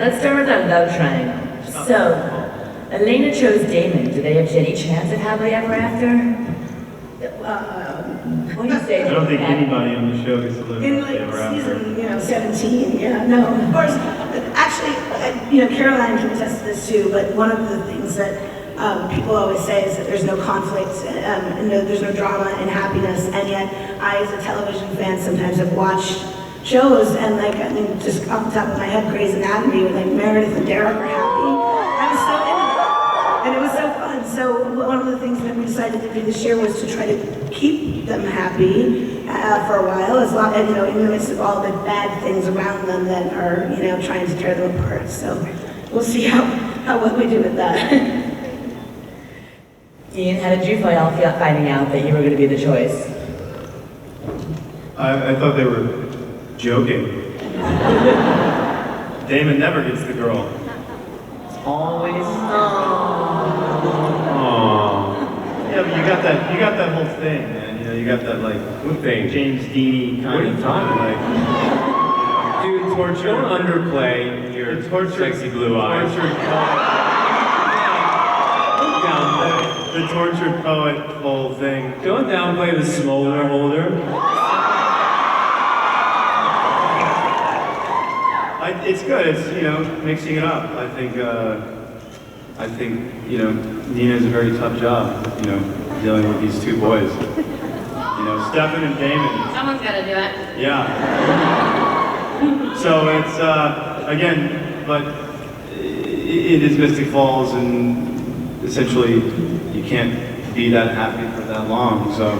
let's start with our love triangle. So, Elena chose Damon. Do they have any chance of happily ever after? What do you say? I don't think anybody on the show gets to live In happily like ever after. season, 17, yeah, no, of course. Actually, Caroline can attest to this too, but one of the things that people always say is that there's no conflict, and there's no drama and happiness, and yet I, as a television fan, sometimes have watched shows, and like, I mean, just off the top of my head, Grey's Anatomy, where like Meredith and Derek are happy. I was so into it, and it was so fun. So one of the things that we decided to do this year was to try to keep them happy for a while, as long, and in the midst of all the bad things around them that are, trying to tear them apart. So we'll see how well we do with that. Ian, how did you feel finding out that you were going to be the choice? I thought they were joking. Damon never gets the girl. Always. Aww. Yeah, but you got that whole thing, man. You got that like What thing? James Deany What are kind you of talking like. Dude, Torture. don't underplay your sexy blue eyes. The tortured poet whole thing. Don't downplay the Somerhalder. It's good. It's mixing it up. I think Nina's a very tough job. Dealing with these two boys. Stefan and Damon. Someone's got to do it. Yeah. So it's again, but it is Mystic Falls, and essentially you can't be that happy for that long. So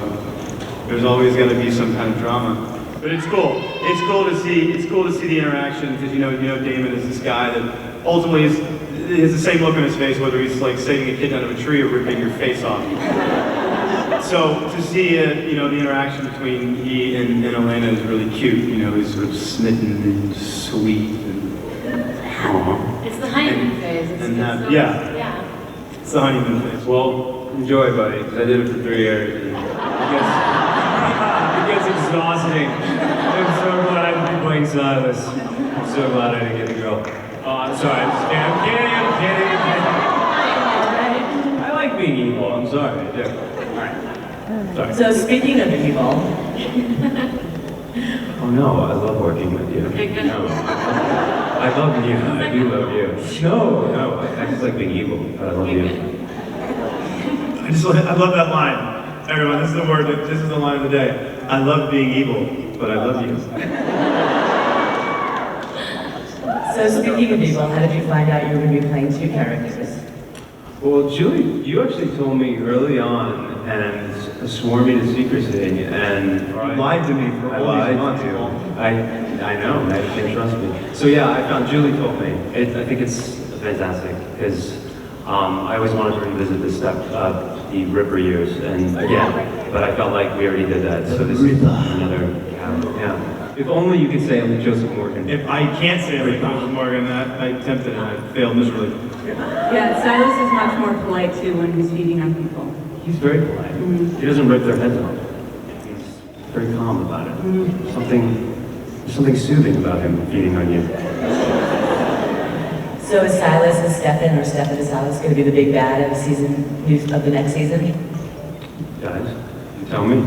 there's always going to be some kind of drama. But it's cool. It's cool to see. It's cool to see the interaction because Damon is this guy that ultimately has the same look on his face whether he's like saving a kid out of a tree or ripping your face off. So to see the interaction between he and Elena is really cute. He's sort of smitten and sweet and It's the honeymoon phase. It's yeah. It's the honeymoon phase. Well, enjoy, buddy, because I did it for 3 years. And it gets exhausting. I'm so glad I'm playing Silas. I'm so glad I didn't get the girl. Oh, I'm sorry. I'm kidding. I like being evil. I'm sorry. I do. Sorry. So speaking of evil, Oh no, I love working with you. No, I love you. I do love you. No, I just like being evil, but I love you. I love that line. Everyone, this is the word. This is the line of the day. I love being evil, but I love you. so speaking of evil, how did you find out you were going to be playing two characters? Well, Julie, you actually told me early on and swore me to secrecy, and You lied to me for I all lied these months. to you. I know, I can't trust me. So yeah, I found Julie told me. I think it's fantastic because I always wanted to revisit the Ripper years, and again, but I felt like we already did that. So this is another, yeah. If only you could say I'm Joseph Morgan. If I can't say I'm like Joseph Morgan, I attempted and I failed miserably. Yeah, Silas is much more polite too when he's feeding on people. He's very polite. He doesn't rip their heads off. He's very calm about it. There's something soothing about him feeding on you. So is Silas and Stefan, or Stefan and Silas, going to be the big bad of the next season? Guys, you tell me.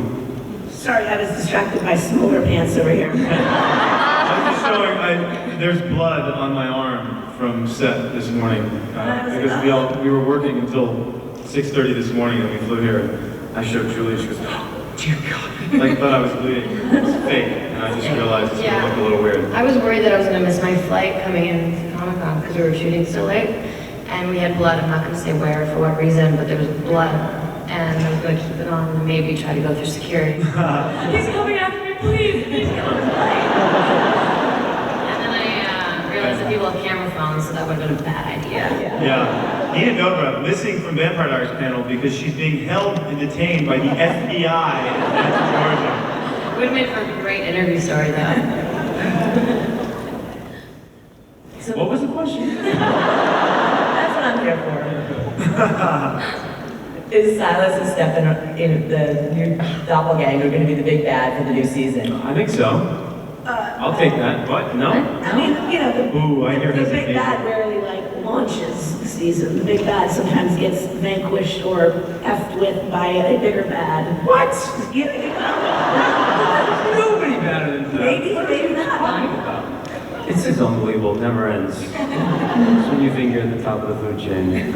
Sorry, I was distracted by smaller pants over here. I'm just showing, there's blood on my arm from set this morning. Because we were working until 6:30 this morning and we flew here. And I showed Julie, she goes, oh, dear God. Like, thought I was bleeding. It's fake. And I just realized it's going to look a little weird. I was worried that I was going to miss my flight coming in to Comic-Con because we were shooting so late. And we had blood. I'm not going to say where for what reason, but there was blood. And I was going to keep it on and maybe try to go through security. He's coming after me, please! He's coming. And then I realized that people have camera phones, so that would have been a bad idea. Yeah. Nina Dobrev, missing from Vampire Diaries panel because she's being held and detained by the FBI in Atlanta, Georgia. It would have made for a great interview story, though. What was the question? That's what I'm here for. Is Silas and Stefan, the new doppelganger, going to be the big bad for the new season? I think so. I'll take that. What? No? I mean, Ooh, I hear the big hesitation. bad rarely launches the season. The big bad sometimes gets vanquished or effed with by a bigger bad. What? Yeah, Nobody better than that. maybe not. This is unbelievable. It never ends. It's when you think you're at the top of the food chain.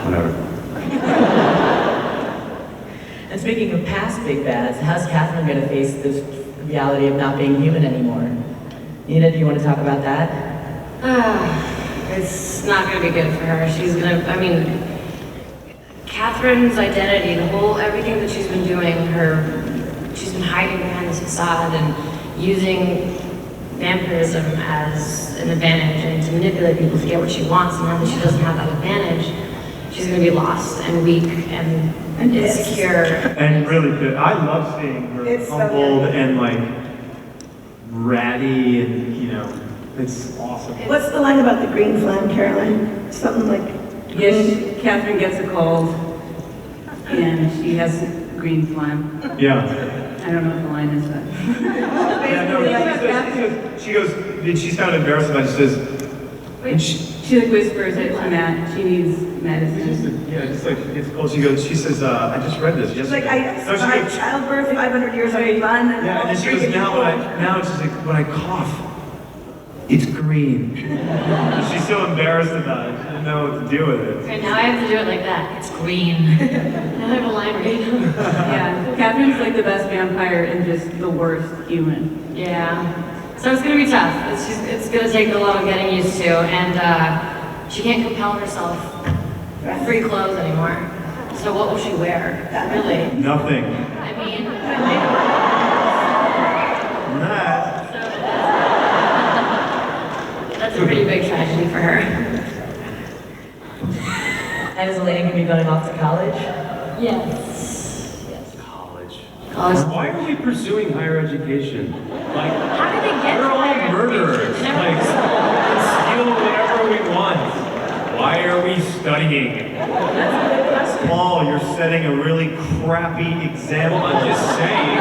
Whatever. And speaking of past big bads, how's Catherine going to face this reality of not being human anymore? Nina, do you want to talk about that? It's not going to be good for her. She's going to, Catherine's identity, everything that she's been doing, she's been hiding behind this facade and using vampirism as an advantage and to manipulate people to get what she wants. And now that she doesn't have that advantage, she's going to be lost and weak and insecure. And really good. I love seeing her It's so humbled good. and like ratty and it's awesome. What's the line about the green phlegm, Caroline? Something like, Yes, Catherine gets a cold, and she has green phlegm. Yeah. I don't know what the line is, but. Yeah, no, she goes, she's kind of embarrassed about it. She says, She like whispers it to Matt, she needs medicine. just like it's cold. She says, I just read this it's yesterday. like, I No, she survived goes, childbirth, 500 years of fun. yeah, and then she goes, now it's just like, when I cough, it's green. She's so embarrassed about it. She didn't know what to do with it. Okay, now I have to do it like that. It's green. Now I have a line read. Yeah, Catherine's like the best vampire and just the worst human. Yeah. So it's going to be tough. It's going to take a lot of getting used to, and she can't compel herself free clothes anymore. So what will she wear? Really? Nothing. I mean, Nah. so that's a pretty big tragedy for her. And is Elena going to be going off to college? Yes. College. College. Why are we pursuing higher education? Like, How did they get we're to all higher murderers. education? Like, we can steal whatever we want. Why are we studying? Paul, you're setting a really crappy example. Well, I'm just saying.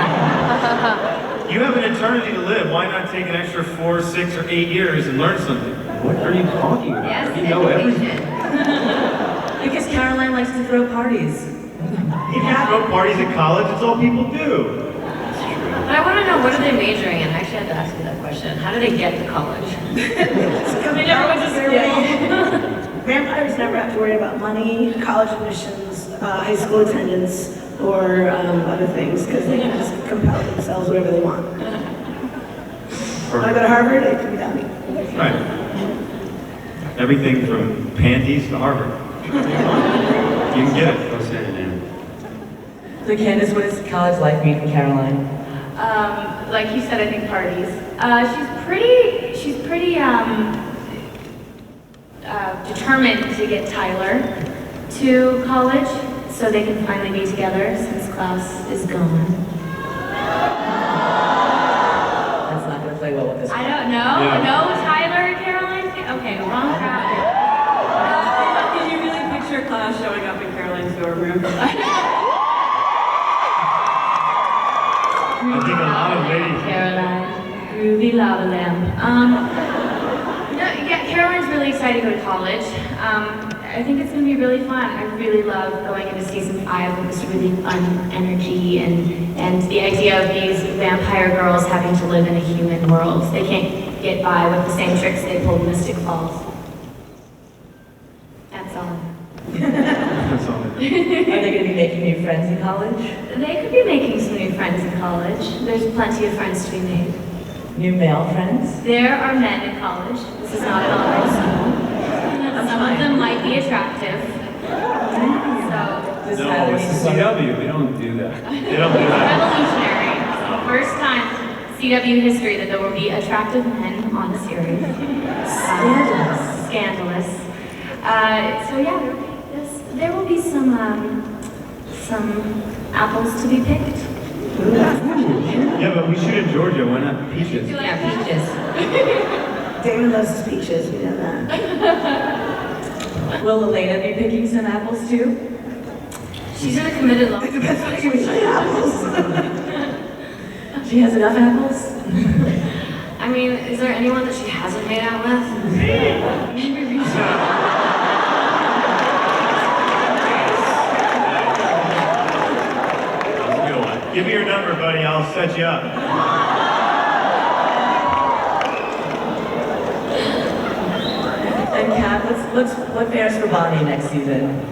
You have an eternity to live. Why not take an extra 4, 6, or 8 years and learn something? What are you talking about? Yes, You know everything. education. Because Caroline likes to throw parties. You can throw parties at college. It's all people do. But I want to know, what are they majoring in? I actually had to ask you that question. How do they get to college? They never went to school. Vampires never have to worry about money, college admissions, high school attendance, or other things, because they can just compel themselves whatever they want. Want to go to Harvard? It can be done. Right. Everything from panties to Harvard. You can get it. Go say it, man. So Candace, what does college life mean for Caroline? Like you said, I think parties. She's pretty determined to get Tyler to college so they can finally be together since Klaus is gone. That's not going to play well with this. I don't know. Yeah. No, Tyler and Caroline? Okay, wrong crowd. Can you really picture Klaus showing up in Caroline's dorm room? I think a lot of ladies. Caroline, groovy lava lamp. No, yeah, Caroline's really excited to go to college. I think it's going to be really fun. I really love going into season 5 with this really fun energy and the idea of these vampire girls having to live in a human world. They can't get by with the same tricks they pulled in Mystic Falls. That's all. That's all. Are they going to be making new friends in college? They could be making some new friends in college. There's plenty of friends to be made. New male friends? There are men in college. This is not an all-girls school. Some of them might be attractive. So, Does No, Tyler it's need the to learn- CW. We don't do that. They don't do that. revolutionary. It's the first time in CW history that there will be attractive men on the series. Scandalous. So yeah, there will be some apples to be picked. Yeah, but we shoot in Georgia. Why not peaches? Yeah, peaches. David loves his peaches, we know that. Will Elena be picking some apples too? She's in a committed love. It depends on how you eat apples. She has enough apples? I mean, is there anyone that she hasn't made out with? Maybe reach out. That's a good one. Give me your number, buddy. I'll set you up. And Kat, what fares for Bonnie next season?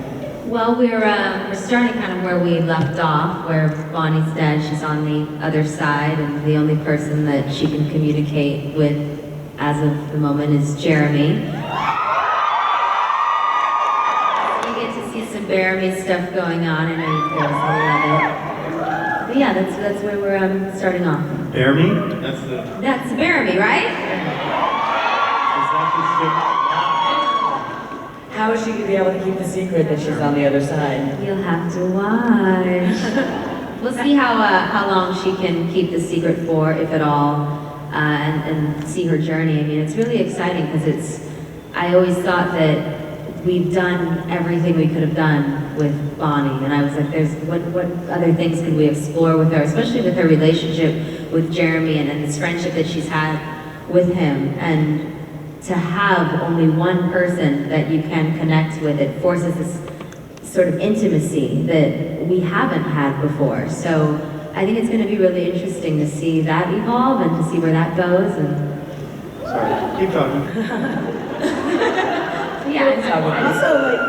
Well, we're starting kind of where we left off, where Bonnie's dead. She's on the other side, and the only person that she can communicate with as of the moment is Jeremy. We get to see some Jeremy stuff going on. I know you girls will love it. But yeah, that's where we're starting off. Jeremy? That's Jeremy, right? How is she going to be able to keep the secret that she's on the other side? You'll have to watch. We'll see how long she can keep the secret for, if at all, and see her journey. I mean, it's really exciting because I always thought that we've done everything we could have done with Bonnie, and I was like, what other things could we explore with her, especially with her relationship with Jeremy and this friendship that she's had with him, and to have only one person that you can connect with, it forces this sort of intimacy that we haven't had before. So I think it's going to be really interesting to see that evolve and to see where that goes. And Sorry, keep talking. yeah, it's Also, like,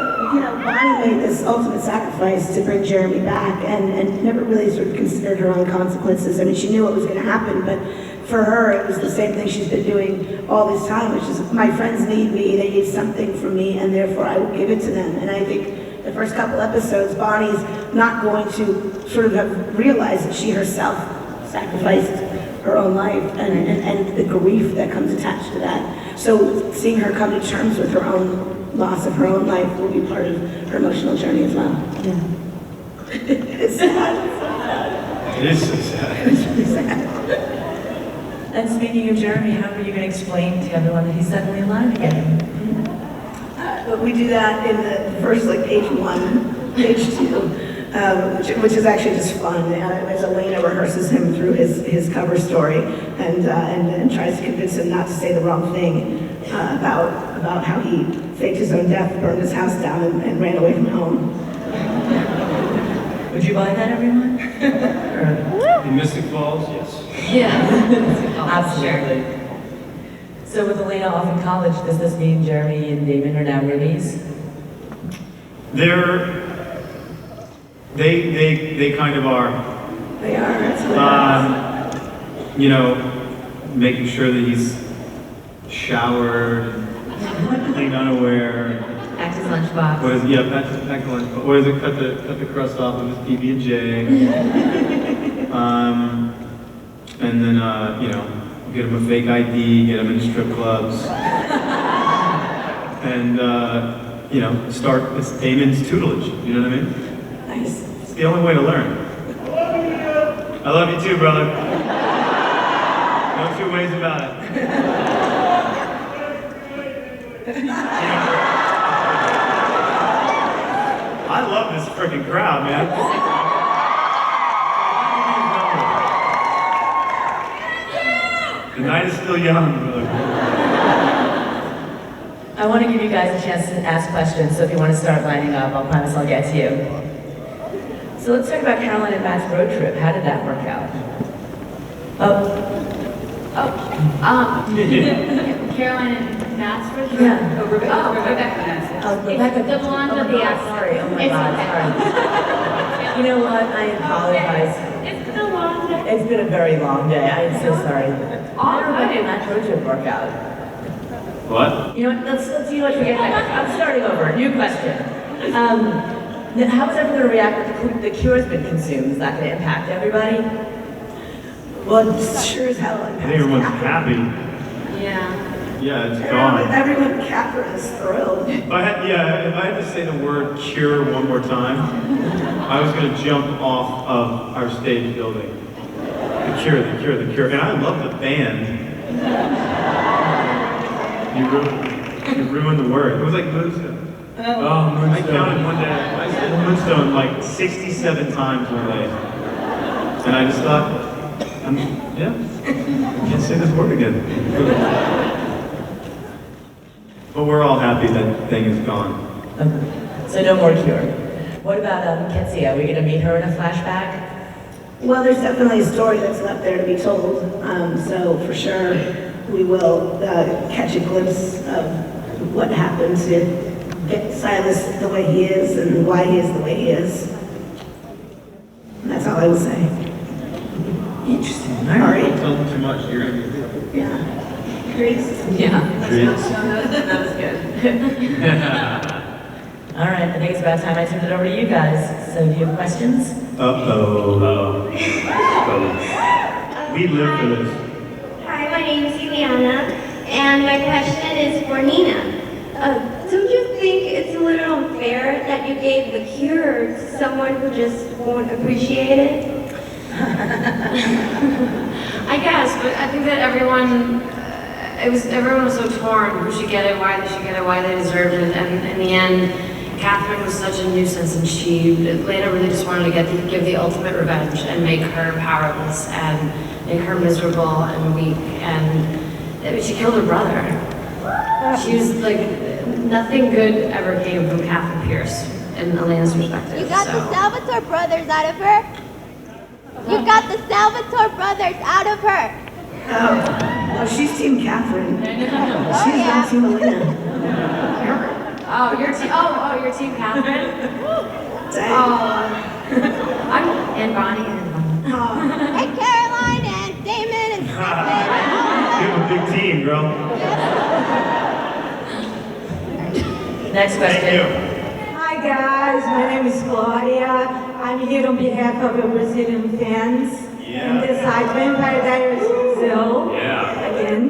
Bonnie made this ultimate sacrifice to bring Jeremy back and never really sort of considered her own consequences. I mean, she knew what was going to happen, but for her, it was the same thing she's been doing all this time, which is, my friends need me, they need something from me, and therefore I will give it to them. And I think the first couple episodes, Bonnie's not going to sort of have realized that she herself sacrificed her own life and the grief that comes attached to that. So seeing her come to terms with her own loss of her own life will be part of her emotional journey as well. Yeah. It's sad. It is so sad. It's really sad. And speaking of Jeremy, how are you going to explain to everyone that he's suddenly alive again? But we do that in the first, like, page 1, page 2, which is actually just fun. As Elena rehearses him through his cover story and tries to convince him not to say the wrong thing about how he faked his own death, burned his house down, and ran away from home. Would you buy that, everyone? In Mystic Falls, yes. Yeah, absolutely. So with Elena off in college, does this mean Jeremy and Damon are now roomies? They kind of are. They are. That's Making sure that he's showered, clean underwear. Packed his lunchbox. What is pack the lunch? What is it? Cut the crust off of his PB&J. And then get him a fake ID, get him into strip clubs, and start it's Damon's tutelage. You know what I mean? nice. It's the only way to learn. I love you too, brother. No two ways about it. I love this freaking crowd, man. The night is still young, brother. I want to give you guys a chance to ask questions, so if you want to start lining up, I'll promise I'll get to you. So let's talk about Caroline and Matt's road trip. How did that work out? Caroline and Matt's first trip? Yeah. Oh, Rebecca. Oh, Rebecca. Rebecca. The blonde with the accent. Sorry, oh my It's God, okay. sorry. You know what, I apologize. It's been a long day. It's been a very long day, I am so sorry. All How did Rebecca right. and Matt's road trip work out? What? You know what, let's forget that. I'm starting over, new question. How is everyone going to react when the cure's been consumed? Is that going to impact everybody? Well, it sure as hell I think everyone's happy. Yeah. Yeah, it's gone. Everyone in Catherine is thrilled. If I had to say the word cure one more time, I was going to jump off of our stage building. The cure. And I love the band. You ruined the word. It was like Moonstone. Oh, I Moonstone. counted one day. I said Moonstone like 67 times one day. And I just thought, I Yeah. I can't say this word again. But we're all happy that thing is gone. So no more Cure. What about Kitsy? Are we going to meet her in a flashback? Well, there's definitely a story that's left there to be told. So for sure, we will catch a glimpse of what happened to get Silas the way he is and why he is the way he is. And that's all I will say. Interesting. All Don't right. tell them too much. You're going to Yeah. Grace. Yeah. That was good. All right. I think it's about time I turned it over to you guys. So do you have questions? Uh-oh. We live for this. Hi, my name is Juliana, and my question is for Nina. Don't you think it's a little unfair that you gave the cure to someone who just won't appreciate it? I guess, but I think that everyone was so torn. Who should get it? Why they should get it? Why they deserved it? And in the end, Catherine was such a nuisance, and Lena really just wanted to give the ultimate revenge and make her powerless and make her miserable and weak. And she killed her brother. She was like, nothing good ever came from Catherine Pierce in Elena's perspective. You got the Salvatore brothers out of her? You got the Salvatore brothers out of her! Oh, she's Team Catherine. She's not Team Elena. Oh, you're Team Catherine? Dang. And Bonnie and Bonnie. Oh. Hey, Caroline and Damon and Stephen! You have a big team, girl. Next question. Thank you. Hi guys, my name is Claudia. I'm here on behalf of the Brazilian fans. Yeah. And the site Vampire Diaries Brazil. Yeah. Again.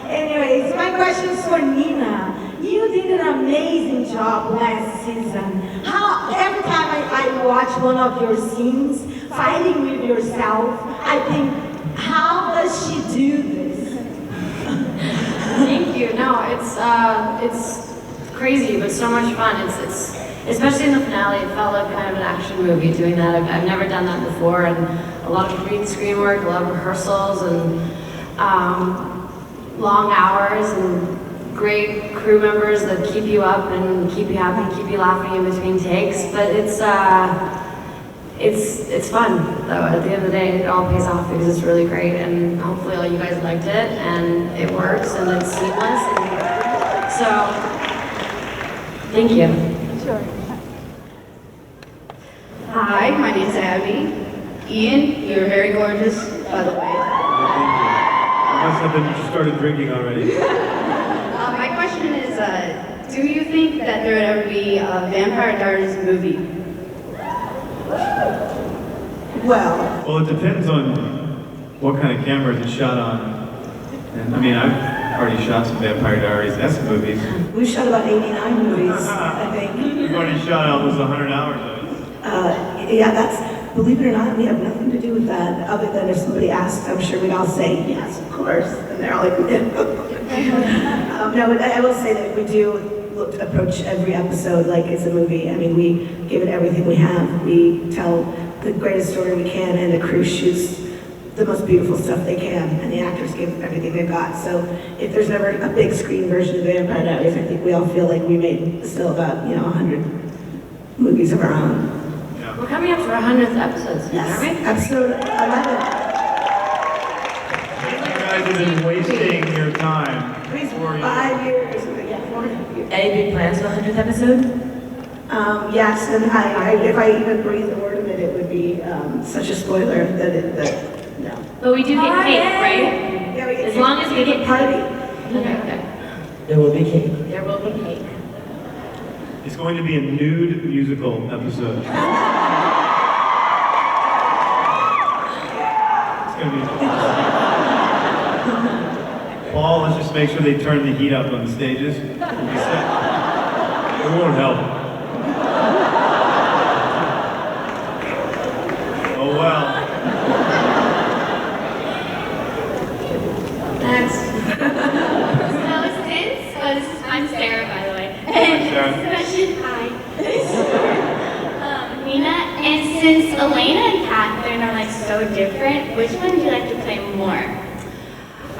Anyways, my question is for Nina. You did an amazing job last season. How every time I watch one of your scenes, fighting with yourself, I think, how does she do this? Thank you. No, it's crazy, but so much fun. It's especially in the finale. It felt like kind of an action movie doing that. I've never done that before, and a lot of green screen work, a lot of rehearsals, and long hours, and great crew members that keep you up and keep you happy, keep you laughing in between takes. But it's fun though. At the end of the day, it all pays off because it's really great, and hopefully all you guys liked it, and it works, and it's seamless, and so thank you. Sure. Hi, my name's Abby. Ian, you're very gorgeous, by the way. I must have been started drinking already. My question is, do you think that there would ever be a Vampire Diaries movie? Well, Well, it depends on what kind of cameras it's shot on. And I mean, I've already shot some Vampire Diaries-esque movies. we shot about 89 movies, I think. We've already shot almost 100 hours of it. Yeah, that's, believe it or not, we have nothing to do with that, other than if somebody asked, I'm sure we'd all say, yes, of course, and they're all like, no, but I will say that we do approach every episode like it's a movie. I mean, we give it everything we have. We tell the greatest story we can, and the crew shoots the most beautiful stuff they can, and the actors give everything they've got. So if there's ever a big screen version of the Vampire Diaries, I think we all feel like we made still about, 100 movies of our own. We're coming up to our 100th episode, Yes, aren't we? episode 11. You guys have been wasting your time. 5 years. Yeah, 4 years. Any big plans for the 100th episode? Yes, and if I even breathe a word of it, it would be such a spoiler that no. But we do get cake, right? Yeah, we As long as we get party. Okay. There will be cake. There will be cake. It's going to be a nude musical episode. It's going to be... Paul, let's just make sure they turn the heat up on the stages. We'll be set. It won't help. Oh well. I'm Sarah, by the way. Sarah. Hi. Nina, and since Elena and Catherine are like so different, different, which one do you like to play more?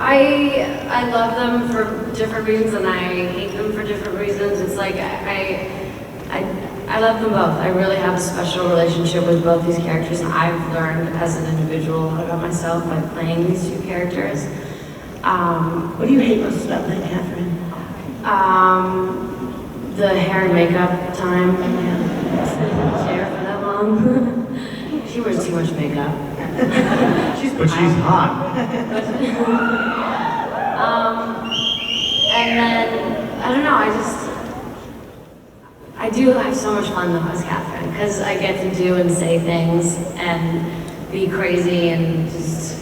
I love them for different reasons and I hate them for different reasons. It's like I love them both. I really have a special relationship with both these characters, and I've learned as an individual about myself by playing these two characters. What do you hate most about that, Catherine? The hair and makeup time. Sitting in the chair for that long. She wears too much makeup. But she's hot. And then, I don't know, I do have so much fun though as Catherine, because I get to do and say things and be crazy and just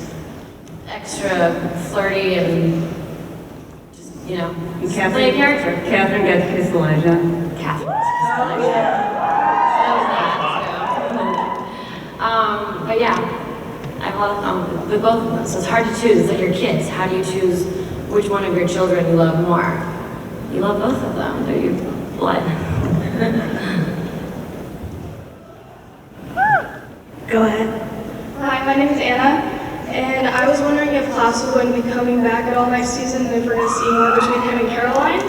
extra flirty and just, you know, just play a character. Catherine got to kiss Elijah. Catherine gets to kiss Elijah. But yeah, I love with both of them, so it's hard to choose. It's like your kids. How do you choose which one of your children you love more? You love both of them. They're your blood. Go ahead. Hi, my name is Anna, and I was wondering if Klaus is going to be coming back at all next season, and if we're going to see more between him and Caroline.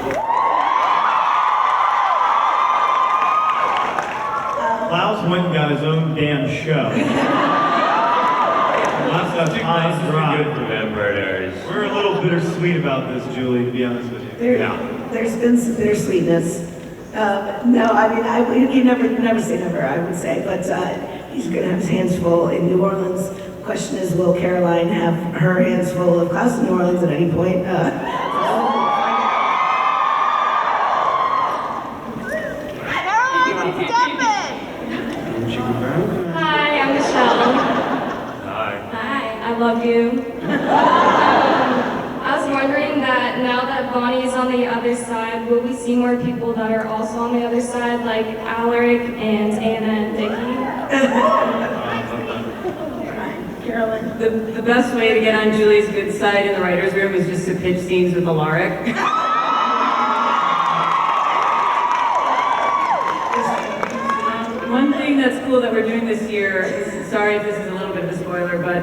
Klaus went and got his own damn show. That's Good for Vampire Diaries. We're a little bittersweet about this, Julie, to be honest with you. There's been some bittersweetness. No, I mean, you never say never, I would say, but he's going to have his hands full in New Orleans. The question is, will Caroline have her hands full of Klaus in New Orleans at any point? Hi, I'm Michelle. Hi. I love you. I was wondering that now that Bonnie is on the other side, will we see more people that are also on the other side, like Alaric and Anna and Vicky? Carolyn. The best way to get on Julie's good side in the writer's room is just to pitch scenes with Alaric. One thing that's cool that we're doing this year is, sorry if this is a little bit of a spoiler, but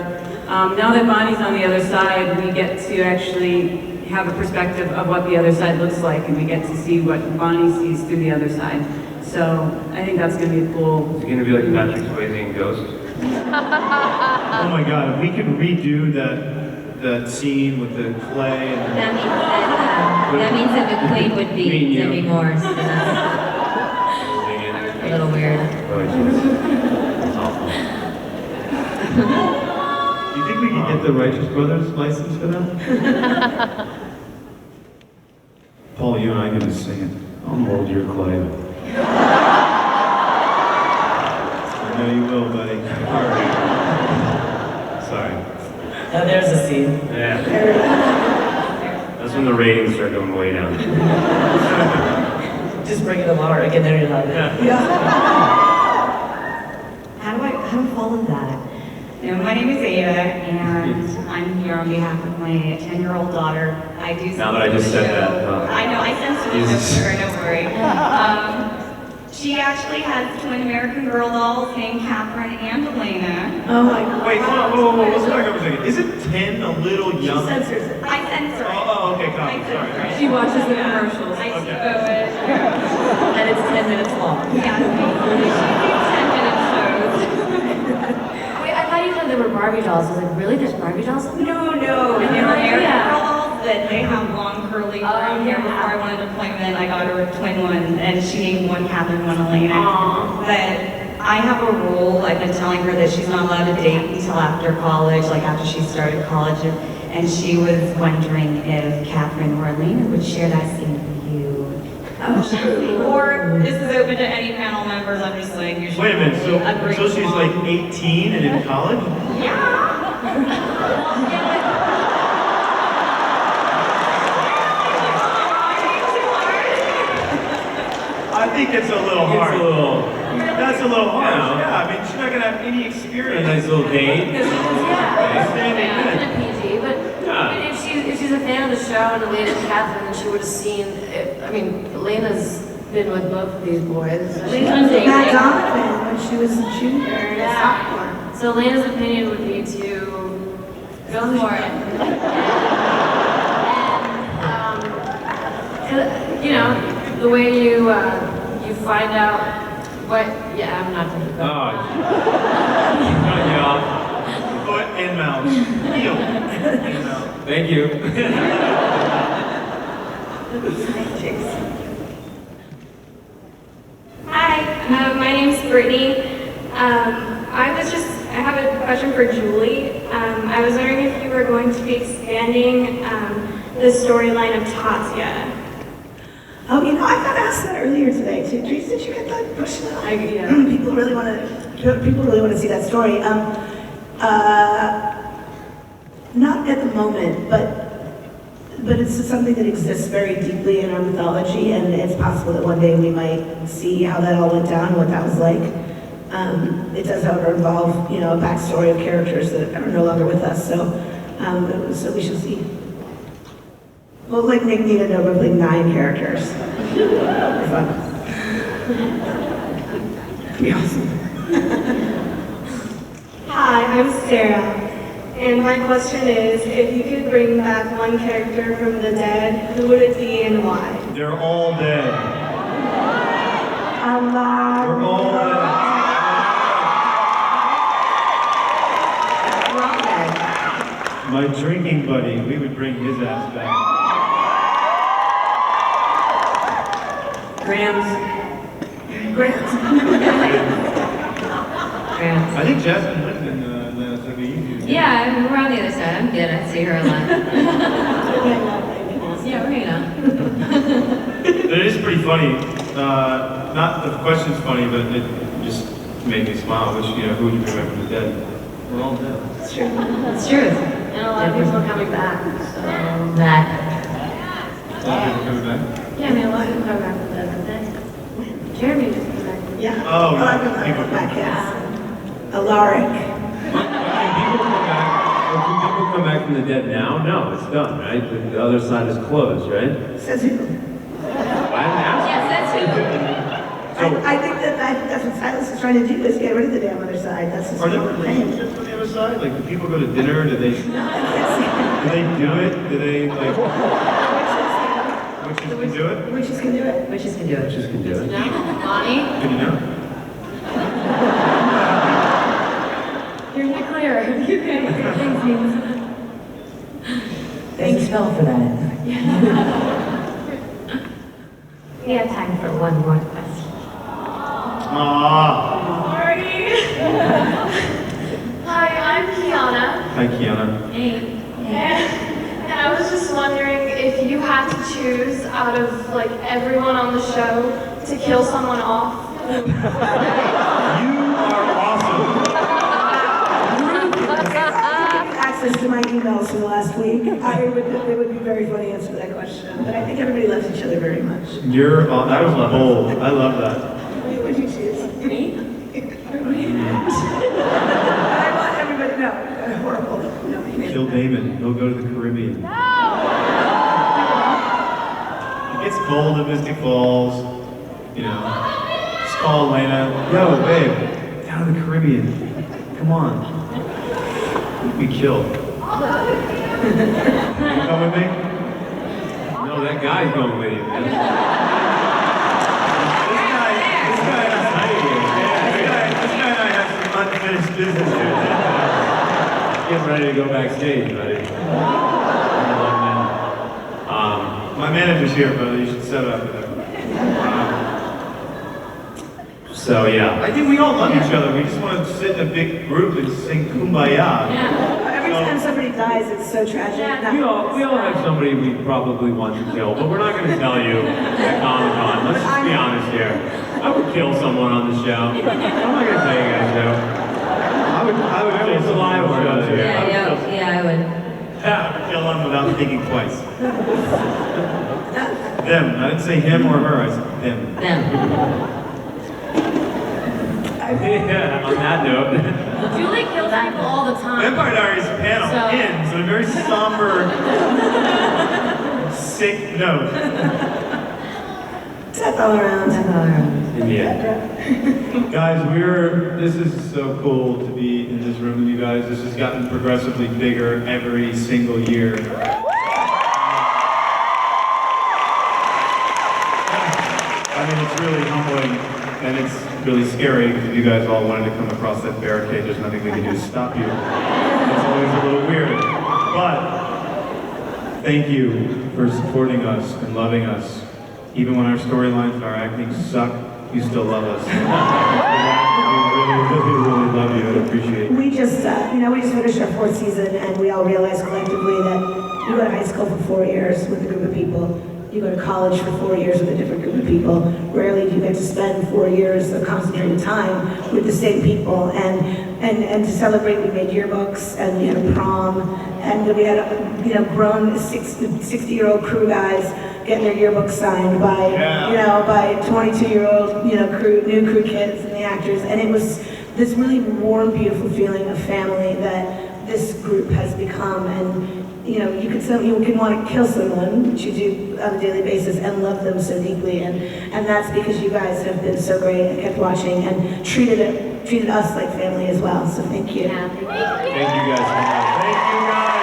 now that Bonnie's on the other side, we get to actually have a perspective of what the other side looks like, and we get to see what Bonnie sees through the other side. So I think that's going to be cool. Is it going to be like Patrick Swayze in Ghost? Oh my God, if we could redo that scene with the clay and That means that the queen would be Demi Moore. So that's a little weird. That's awful. Do you think we could get the Righteous Brothers license for that? Paul, you and I are going to sing it. I'll mold your clay. I know you will, buddy. Sorry. Oh, there's a scene. Yeah. That's when the ratings start going way down. Just bring it along again, there you have it. How do I follow that? You know, my name is Ada, and I'm here on behalf of my 10-year-old daughter. I do. Now that I just said that. I know, I censored it, don't worry. She actually has twin American Girl dolls named Catherine and Elena. Oh my God. Wait, hold on, let's back up a second. Isn't 10 a little young? She censors it. I censor it. Oh, okay, come on, sorry. She watches the commercials. I do Okay. it. And it's 10 minutes long. Yeah, she 10-minute shows. Wait, I thought you said there were Barbie dolls. I was like, really? There's Barbie dolls? No, they were American Girl dolls that they have long curly brown hair. yeah. Before I went to deployment, I got her a twin one, and she named one Catherine, one Elena. Aww. But I have a rule. I've been telling her that she's not allowed to date until after college, like after she started college. And she was wondering if Catherine or Elena would share that scene with you. Or this is open to any panel members. I'm just saying you should. Wait a minute, agree so she's like 18 and in college? I think it's a little hard. That's a little harsh. Yeah, I mean, she's not gonna have any experience. A nice little date. PG, but if she's a fan of the show and Elena and Catherine, then she would have seen it. I mean, Elena's been with both of these boys. Elena was Matt Donovan when she was a junior and a sophomore. So Elena's opinion would be to Go for it. And, you know, the way you find out what, yeah, I'm not going to go. Oh, cut you off. Foot and mouth. Heel. And mouth. Thank you. Hi, my name's Brittany. I have a question for Julie. I was wondering if you were going to be expanding the storyline of Tatya. Oh, you know, I got asked that earlier today too. Did you get that question? Yeah. People really want to see that story. Not at the moment, but it's something that exists very deeply in our mythology, and it's possible that one day we might see how that all went down, what that was like. It does, however, involve, you know, a backstory of characters that are no longer with us, so we shall see. We'll make Nina know roughly 9 characters. Fun. Be awesome. Hi, I'm Sarah. And my question is, if you could bring back one character from the dead, who would it be and why? They're all dead. Allah. They're all dead. We're all dead. My drinking buddy, we would bring his ass back. Grams. Grams. I think Jasmine lived in Atlanta, so it'd be easier. Yeah, we're on the other side. I'm good. I see her a lot. Yeah, we're hanging out. It is pretty funny. Not the question's funny, but it just made me smile. Which, you know, who would you bring back from the dead? We're all dead. It's true. It's true. And a lot of people are coming back, so... Matt. A lot of people coming back. Yeah, I mean, a lot of people come back from the dead. Jeremy just came back. Yeah. Oh, I yeah. can back, yes. Alaric. Can people come back from the dead now? No, it's done, right? The other side is closed, right? Says who? I haven't asked. Yes, that's who. I think that's what Silas is trying to do, is get rid of the damn other side. That's his Are there thing. relationships on the other side? Like, do people go to dinner? Do they do it? Do they, like... Witches can do it? Witches can do it. Witches can do it. Witches can do it. No? Bonnie? Good to know. You're in the clear. Okay. Thanks, Nina. There's a spell for that. We have time for one more question. Aww. Sorry. Hi, I'm Kiana. Hi, Kiana. Hey. And I was just wondering if you had to choose out of like everyone on the show to kill someone off. You are awesome. Access to my emails from the last week. It would be very funny to answer that question. But I think everybody loves each other very much. You're on. That was bold. I love that. What would you choose? Me? I want everybody to know. Horrible. No, Kill Damon. He'll go to the Caribbean. It gets cold at Mystic Falls. You know. Just call Elena. Yo, babe. Down to the Caribbean. Come on. We killed. You come with me? No, that guy's going with you, man. This guy and I have some unfinished business here. Getting ready to go backstage, buddy. My manager's here, brother. You should set it up with him. So, yeah. I think we all love each other. We just want to sit in a big group and sing Kumbaya. Every time somebody dies, it's so tragic. We all have somebody we probably want to kill, but we're not going to tell you at Comic-Con. Let's just be honest here. I would kill someone on the show. I'm not going to tell you guys who. I would kill someone here. Yeah, I would. Yeah, I would kill him without thinking twice. Them. I didn't say him or her. I said them. Them. Yeah, on that note. Julie kills people all the time. Vampire Diaries panel So- ends on a very somber, sick note. Death all around. Death all around. in the end. Guys, this is so cool to be in this room with you guys. This has gotten progressively bigger every single year. I mean, it's really humbling and it's really scary because if you guys all wanted to come across that barricade, there's nothing we can do to stop you. It's always a little weird. But thank you for supporting us and loving us. Even when our storylines and our acting suck, you still love us. We really love you and appreciate you. We just finished our 4th season, and we all realized collectively that you go to high school for 4 years with a group of people. You go to college for 4 years with a different group of people. Rarely do you get to spend 4 years of concentrated time with the same people. And to celebrate, we made yearbooks, and we had a prom, and we had grown 60-year-old crew guys getting their yearbooks signed by by 22-year-old new crew kids and the actors, and it was this really warm, beautiful feeling of family that this group has become. And you can want to kill someone, which you do on a daily basis, and love them so deeply, and that's because you guys have been so great and kept watching and treated us like family as well. So thank you. Yeah, thank you. Thank you guys. Thank you guys.